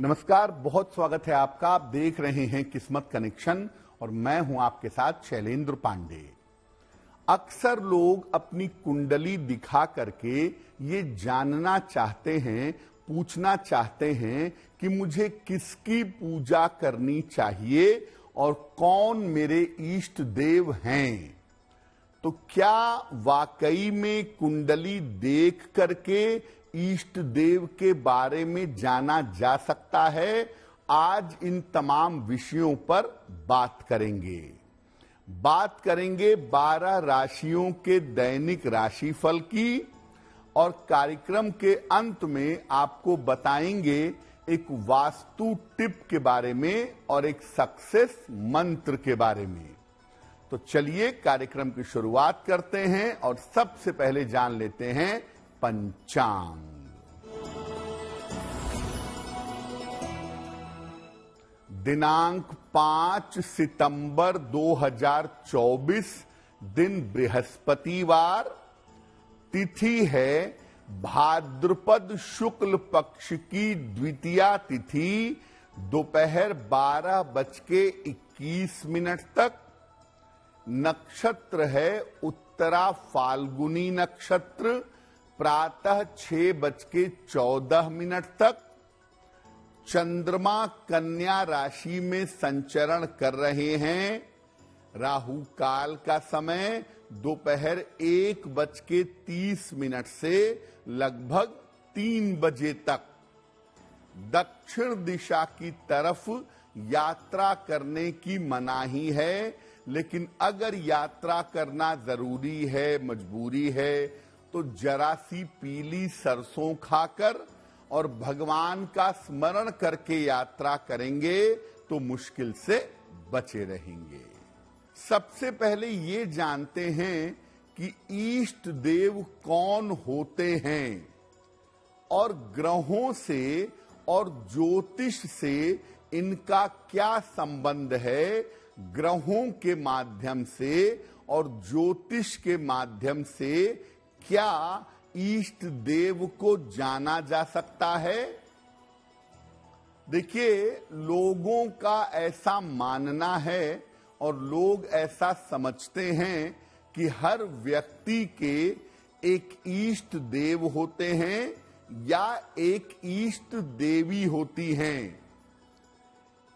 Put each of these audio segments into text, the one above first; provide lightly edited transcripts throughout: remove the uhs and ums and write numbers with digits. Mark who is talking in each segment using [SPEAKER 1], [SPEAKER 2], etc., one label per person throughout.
[SPEAKER 1] नमस्कार, बहुत स्वागत है आपका। आप देख रहे हैं किस्मत कनेक्शन और मैं हूं आपके साथ शैलेंद्र पांडे। अक्सर लोग अपनी कुंडली दिखा करके ये जानना चाहते हैं, पूछना चाहते हैं कि मुझे किसकी पूजा करनी चाहिए और कौन मेरे इष्ट देव हैं। तो क्या वाकई में कुंडली देख करके इष्ट देव के बारे में जाना जा सकता है? आज इन तमाम विषयों पर बात करेंगे। 12 राशियों के दैनिक राशिफल की और कार्यक्रम के अंत में आपको बताएंगे एक वास्तु टिप के बारे में और एक सक्सेस मंत्र के बारे में। तो चलिए कार्यक्रम की शुरुआत करते हैं और सबसे पहले जान लेते हैं पंचांग। दिनांक 5 सितंबर 2024, दिन बृहस्पतिवार, तिथि है भाद्रपद शुक्ल पक्ष की द्वितीया तिथि, दोपहर 12:21 तक। नक्षत्र है उत्तरा फाल्गुनी नक्षत्र, प्रातः 6:14 तक। चंद्रमा कन्या राशि में संचरण कर रहे हैं। राहु काल का समय दोपहर 1:30 से लगभग 3 बजे तक। दक्षिण दिशा की तरफ यात्रा करने की मनाही है, लेकिन अगर यात्रा करना जरूरी है, मजबूरी है, तो जरा सी पीली सरसों खाकर और भगवान का स्मरण करके यात्रा करेंगे तो मुश्किल से बचे रहेंगे। सबसे पहले ये जानते हैं कि इष्ट देव कौन होते हैं और ग्रहों से और ज्योतिष से इनका क्या संबंध है। ग्रहों के माध्यम से और ज्योतिष के माध्यम से क्या इष्ट देव को जाना जा सकता है? देखिए, लोगों का ऐसा मानना है और लोग ऐसा समझते हैं कि हर व्यक्ति के एक इष्ट देव होते हैं या एक इष्ट देवी होती हैं।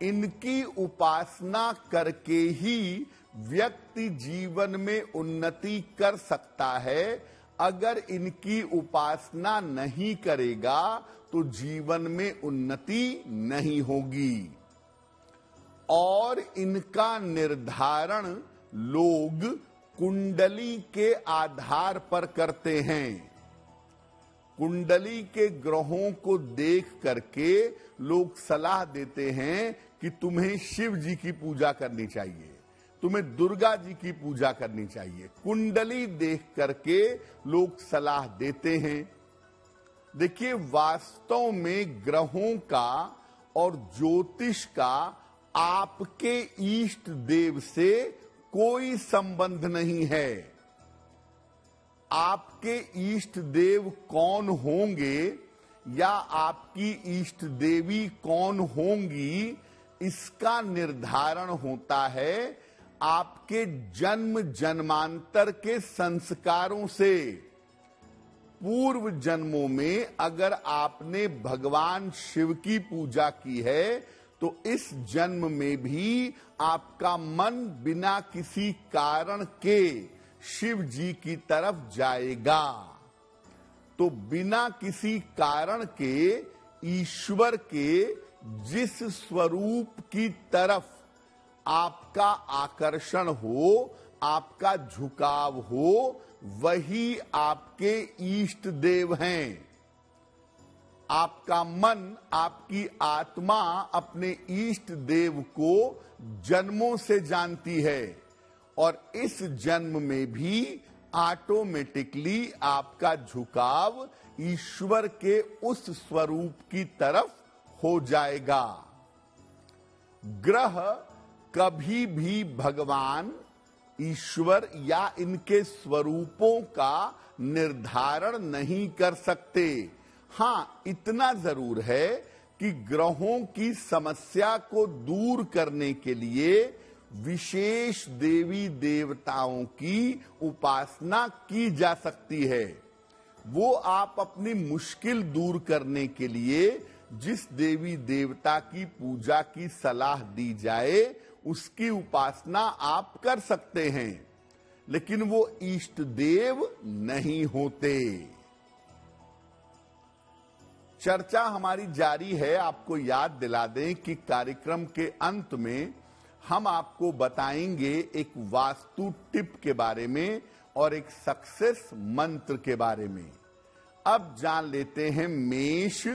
[SPEAKER 1] इनकी उपासना करके ही व्यक्ति जीवन में उन्नति कर सकता है। अगर इनकी उपासना नहीं करेगा तो जीवन में उन्नति नहीं होगी। और इनका निर्धारण लोग कुंडली के आधार पर करते हैं। कुंडली के ग्रहों को देख करके लोग सलाह देते हैं कि तुम्हें शिव जी की पूजा करनी चाहिए, तुम्हें दुर्गा जी की पूजा करनी चाहिए। कुंडली देख करके लोग सलाह देते हैं। देखिए, वास्तव में ग्रहों का और ज्योतिष का आपके इष्ट देव से कोई संबंध नहीं है। आपके इष्ट देव कौन होंगे या आपकी इष्ट देवी कौन होंगी, इसका निर्धारण होता है आपके जन्म जन्मांतर के संस्कारों से। पूर्व जन्मों में अगर आपने भगवान शिव की पूजा की है तो इस जन्म में भी आपका मन बिना किसी कारण के शिव जी की तरफ जाएगा। तो बिना किसी कारण के ईश्वर के जिस स्वरूप की तरफ आपका आकर्षण हो, आपका झुकाव हो, वही आपके इष्ट देव हैं। आपका मन, आपकी आत्मा अपने इष्ट देव को जन्मों से जानती है और इस जन्म में भी ऑटोमेटिकली आपका झुकाव ईश्वर के उस स्वरूप की तरफ हो जाएगा। ग्रह कभी भी भगवान, ईश्वर या इनके स्वरूपों का निर्धारण नहीं कर सकते। हां, इतना जरूर है कि ग्रहों की समस्या को दूर करने के लिए विशेष देवी देवताओं की उपासना की जा सकती है। वो आप अपनी मुश्किल दूर करने के लिए जिस देवी देवता की पूजा की सलाह दी जाए उसकी उपासना आप कर सकते हैं, लेकिन वो इष्ट देव नहीं होते। चर्चा हमारी जारी है। आपको याद दिला दें कि कार्यक्रम के अंत में हम आपको बताएंगे एक वास्तु टिप के बारे में और एक सक्सेस मंत्र के बारे में। अब जान लेते हैं मेष,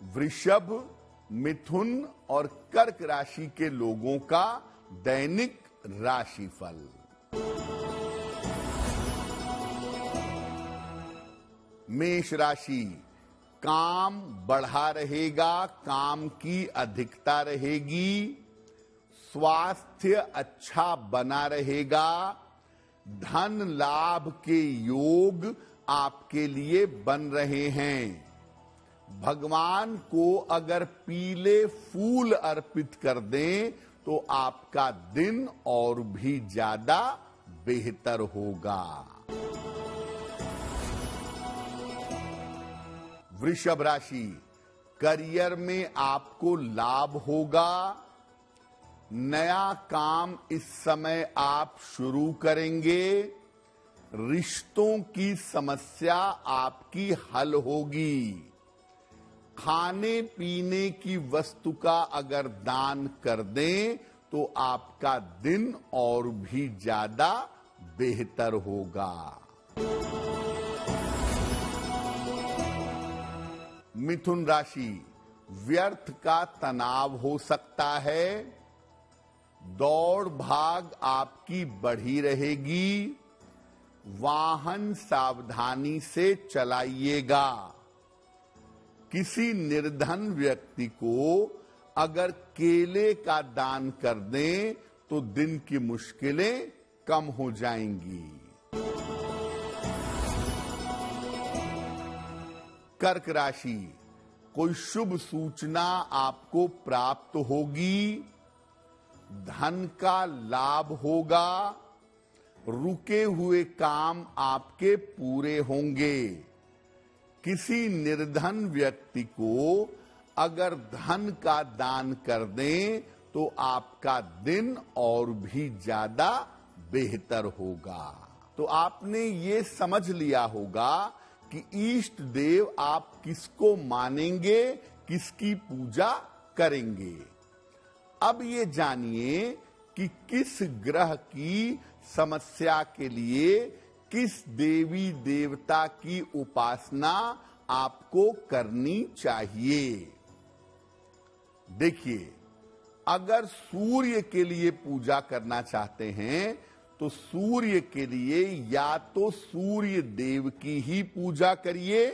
[SPEAKER 1] वृषभ, मिथुन और कर्क राशि के लोगों का दैनिक राशिफल। मेष राशि, काम बढ़ा रहेगा, काम की अधिकता रहेगी, स्वास्थ्य अच्छा बना रहेगा, धन लाभ के योग आपके लिए बन रहे हैं। भगवान को अगर पीले फूल अर्पित कर दें तो आपका दिन और भी ज्यादा बेहतर होगा। वृषभ राशि, करियर में आपको लाभ होगा। नया काम इस समय आप शुरू करेंगे। रिश्तों की समस्या आपकी हल होगी। खाने पीने की वस्तु का अगर दान कर दें तो आपका दिन और भी ज्यादा बेहतर होगा। मिथुन राशि, व्यर्थ का तनाव हो सकता है। दौड़ भाग आपकी बढ़ी रहेगी। वाहन सावधानी से चलाइएगा। किसी निर्धन व्यक्ति को अगर केले का दान कर दें तो दिन की मुश्किलें कम हो जाएंगी। कर्क राशि, कोई शुभ सूचना आपको प्राप्त होगी। धन का लाभ होगा। रुके हुए काम आपके पूरे होंगे। किसी निर्धन व्यक्ति को अगर धन का दान कर दें तो आपका दिन और भी ज्यादा बेहतर होगा। तो आपने ये समझ लिया होगा कि इष्ट देव आप किसको मानेंगे, किसकी पूजा करेंगे। अब ये जानिए कि किस ग्रह की समस्या के लिए किस देवी देवता की उपासना आपको करनी चाहिए। देखिए, अगर सूर्य के लिए पूजा करना चाहते हैं तो सूर्य के लिए या तो सूर्य देव की ही पूजा करिए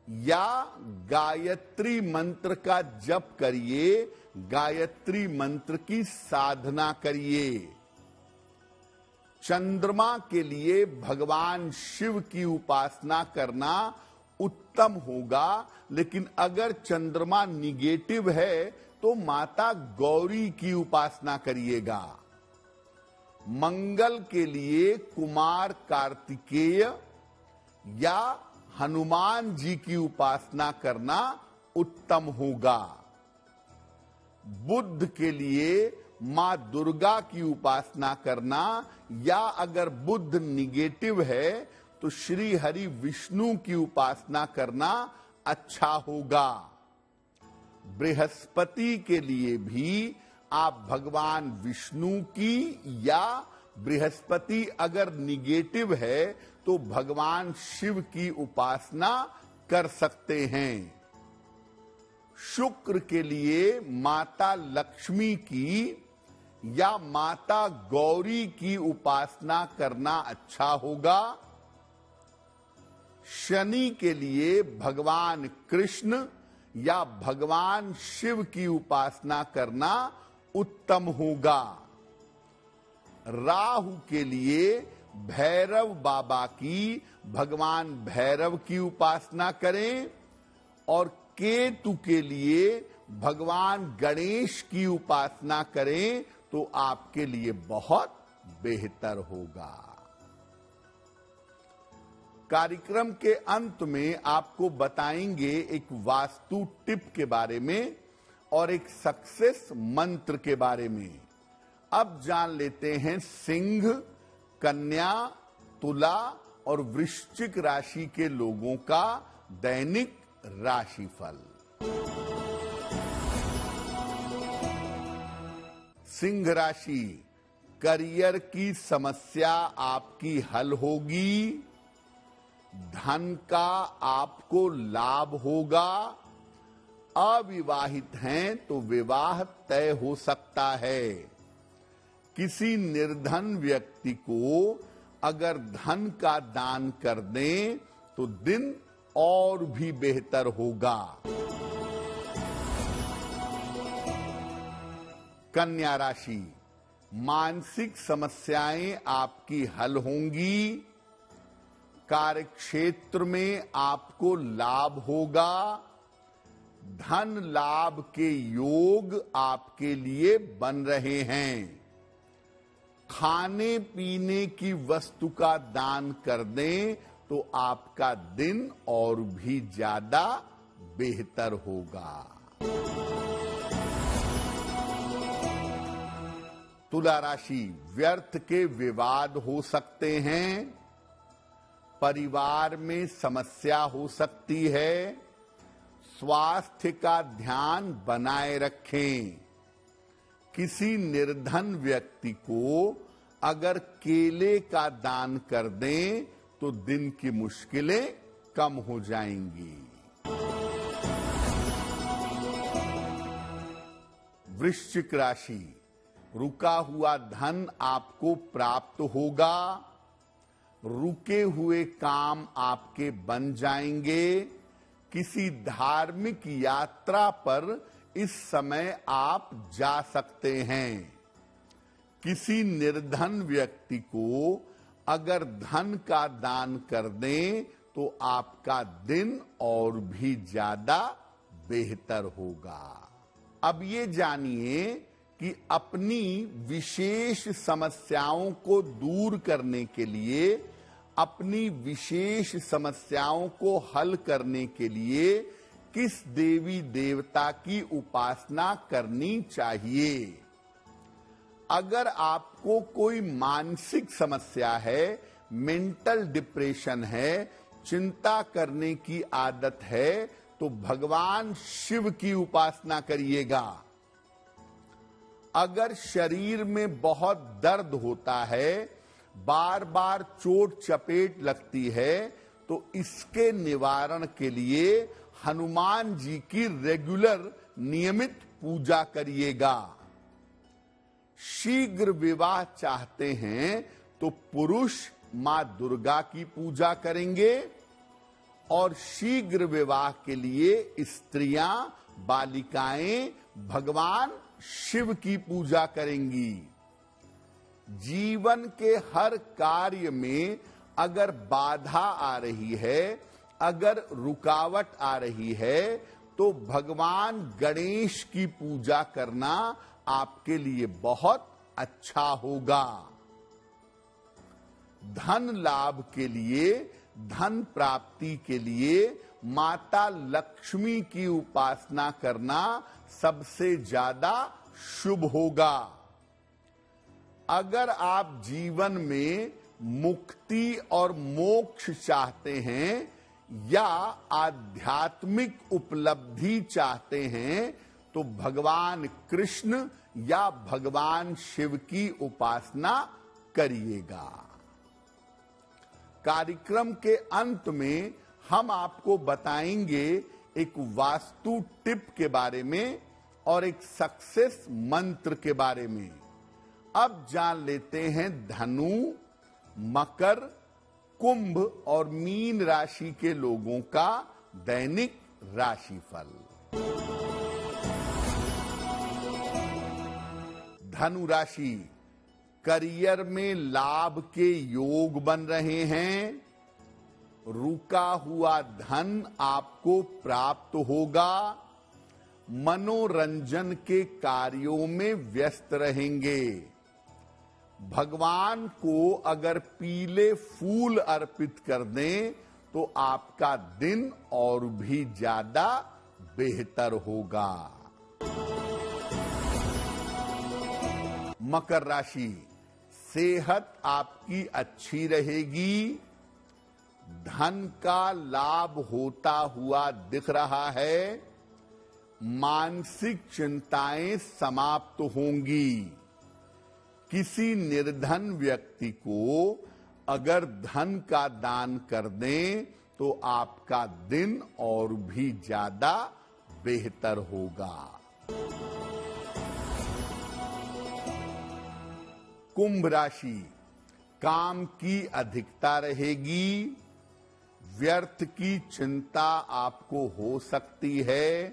[SPEAKER 1] या गायत्री मंत्र का जप करिए, गायत्री मंत्र की साधना करिए। चंद्रमा के लिए भगवान शिव की उपासना करना उत्तम होगा, लेकिन अगर चंद्रमा निगेटिव है तो माता गौरी की उपासना करिएगा। मंगल के लिए कुमार कार्तिकेय या हनुमान जी की उपासना करना उत्तम होगा। बुध के लिए मां दुर्गा की उपासना करना, या अगर बुध निगेटिव है तो श्री हरि विष्णु की उपासना करना अच्छा होगा। बृहस्पति के लिए भी आप भगवान विष्णु की, या बृहस्पति अगर निगेटिव है तो भगवान शिव की उपासना कर सकते हैं। शुक्र के लिए माता लक्ष्मी की या माता गौरी की उपासना करना अच्छा होगा। शनि के लिए भगवान कृष्ण या भगवान शिव की उपासना करना उत्तम होगा। राहु के लिए भैरव बाबा की, भगवान भैरव की उपासना करें, और केतु के लिए भगवान गणेश की उपासना करें तो आपके लिए बहुत बेहतर होगा। कार्यक्रम के अंत में आपको बताएंगे एक वास्तु टिप के बारे में और एक सक्सेस मंत्र के बारे में। अब जान लेते हैं सिंह, कन्या, तुला और वृश्चिक राशि के लोगों का दैनिक राशिफल। सिंह राशि, करियर की समस्या आपकी हल होगी, धन का आपको लाभ होगा, अविवाहित हैं तो विवाह तय हो सकता है। किसी निर्धन व्यक्ति को अगर धन का दान कर दें तो दिन और भी बेहतर होगा। कन्या राशि, मानसिक समस्याएं आपकी हल होंगी, कार्य क्षेत्र में आपको लाभ होगा, धन लाभ के योग आपके लिए बन रहे हैं। खाने पीने की वस्तु का दान कर दें तो आपका दिन और भी ज्यादा बेहतर होगा। तुला राशि, व्यर्थ के विवाद हो सकते हैं, परिवार में समस्या हो सकती है, स्वास्थ्य का ध्यान बनाए रखें। किसी निर्धन व्यक्ति को अगर केले का दान कर दें तो दिन की मुश्किलें कम हो जाएंगी। वृश्चिक राशि, रुका हुआ धन आपको प्राप्त होगा, रुके हुए काम आपके बन जाएंगे। किसी धार्मिक यात्रा पर इस समय आप जा सकते हैं। किसी निर्धन व्यक्ति को अगर धन का दान कर दें तो आपका दिन और भी ज्यादा बेहतर होगा। अब ये जानिए कि अपनी विशेष समस्याओं को दूर करने के लिए, अपनी विशेष समस्याओं को हल करने के लिए किस देवी देवता की उपासना करनी चाहिए। अगर आपको कोई मानसिक समस्या है, मेंटल डिप्रेशन है, चिंता करने की आदत है, तो भगवान शिव की उपासना करिएगा। अगर शरीर में बहुत दर्द होता है, बार बार चोट चपेट लगती है, तो इसके निवारण के लिए हनुमान जी की रेगुलर नियमित पूजा करिएगा। शीघ्र विवाह चाहते हैं तो पुरुष मां दुर्गा की पूजा करेंगे और शीघ्र विवाह के लिए स्त्रियां, बालिकाएं भगवान शिव की पूजा करेंगी। जीवन के हर कार्य में अगर बाधा आ रही है, अगर रुकावट आ रही है, तो भगवान गणेश की पूजा करना आपके लिए बहुत अच्छा होगा। धन लाभ के लिए, धन प्राप्ति के लिए माता लक्ष्मी की उपासना करना सबसे ज्यादा शुभ होगा। अगर आप जीवन में मुक्ति और मोक्ष चाहते हैं या आध्यात्मिक उपलब्धि चाहते हैं तो भगवान कृष्ण या भगवान शिव की उपासना करिएगा। कार्यक्रम के अंत में हम आपको बताएंगे एक वास्तु टिप के बारे में और एक सक्सेस मंत्र के बारे में। अब जान लेते हैं धनु, मकर, कुंभ और मीन राशि के लोगों का दैनिक राशिफल। धनु राशि, करियर में लाभ के योग बन रहे हैं, रुका हुआ धन आपको प्राप्त होगा। मनोरंजन के कार्यों में व्यस्त रहेंगे। भगवान को अगर पीले फूल अर्पित कर दें तो आपका दिन और भी ज्यादा बेहतर होगा। मकर राशि, सेहत आपकी अच्छी रहेगी। धन का लाभ होता हुआ दिख रहा है। मानसिक चिंताएं समाप्त होंगी। किसी निर्धन व्यक्ति को अगर धन का दान कर दें तो आपका दिन और भी ज्यादा बेहतर होगा। कुंभ राशि, काम की अधिकता रहेगी। व्यर्थ की चिंता आपको हो सकती है।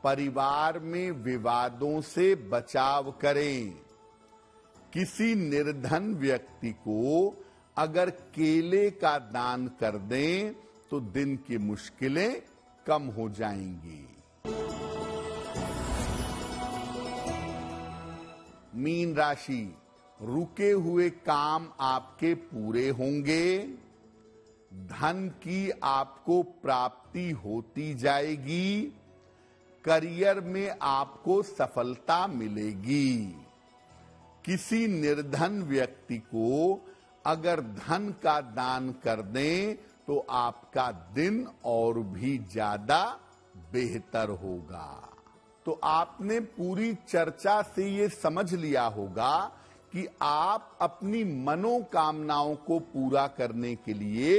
[SPEAKER 1] परिवार में विवादों से बचाव करें। किसी निर्धन व्यक्ति को अगर केले का दान कर दें तो दिन की मुश्किलें कम हो जाएंगी। मीन राशि, रुके हुए काम आपके पूरे होंगे। धन की आपको प्राप्ति होती जाएगी। करियर में आपको सफलता मिलेगी। किसी निर्धन व्यक्ति को अगर धन का दान कर दें तो आपका दिन और भी ज्यादा बेहतर होगा। तो आपने पूरी चर्चा से ये समझ लिया होगा कि आप अपनी मनोकामनाओं को पूरा करने के लिए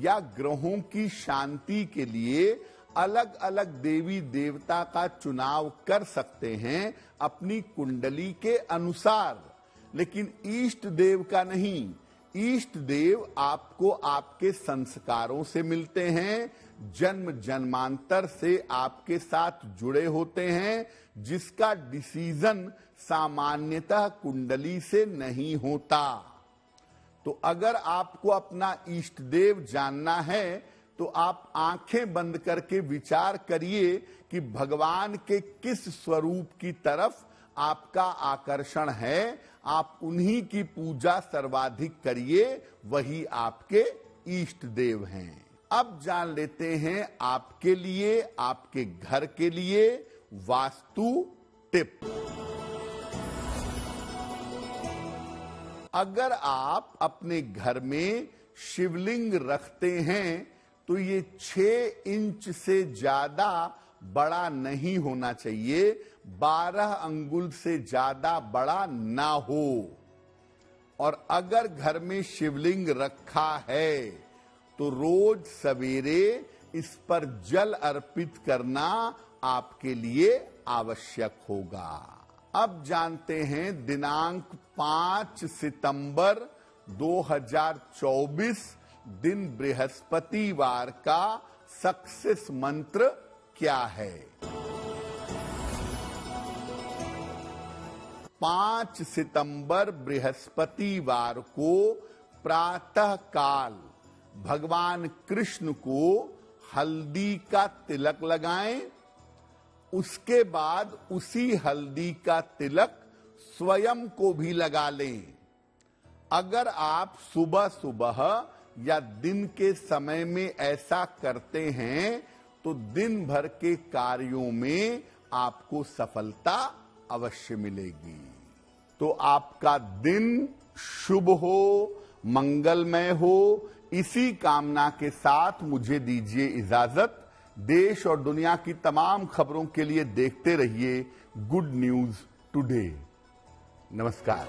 [SPEAKER 1] या ग्रहों की शांति के लिए अलग अलग देवी देवता का चुनाव कर सकते हैं अपनी कुंडली के अनुसार, लेकिन इष्ट देव का नहीं। इष्ट देव आपको आपके संस्कारों से मिलते हैं, जन्म जन्मांतर से आपके साथ जुड़े होते हैं, जिसका डिसीजन सामान्यतः कुंडली से नहीं होता। तो अगर आपको अपना इष्ट देव जानना है तो आप आंखें बंद करके विचार करिए कि भगवान के किस स्वरूप की तरफ आपका आकर्षण है। आप उन्हीं की पूजा सर्वाधिक करिए, वही आपके इष्ट देव हैं। अब जान लेते हैं आपके लिए, आपके घर के लिए वास्तु टिप। अगर आप अपने घर में शिवलिंग रखते हैं तो ये 6 इंच से ज्यादा बड़ा नहीं होना चाहिए, 12 अंगुल से ज्यादा बड़ा ना हो। और अगर घर में शिवलिंग रखा है तो रोज सवेरे इस पर जल अर्पित करना आपके लिए आवश्यक होगा। अब जानते हैं दिनांक 5 सितंबर 2024 दिन बृहस्पतिवार का सक्सेस मंत्र क्या है। 5 सितंबर बृहस्पतिवार को प्रातः काल भगवान कृष्ण को हल्दी का तिलक लगाएं। उसके बाद उसी हल्दी का तिलक स्वयं को भी लगा लें। अगर आप सुबह सुबह या दिन के समय में ऐसा करते हैं तो दिन भर के कार्यों में आपको सफलता अवश्य मिलेगी। तो आपका दिन शुभ हो, मंगलमय हो, इसी कामना के साथ मुझे दीजिए इजाजत। देश और दुनिया की तमाम खबरों के लिए देखते रहिए गुड न्यूज टुडे। नमस्कार।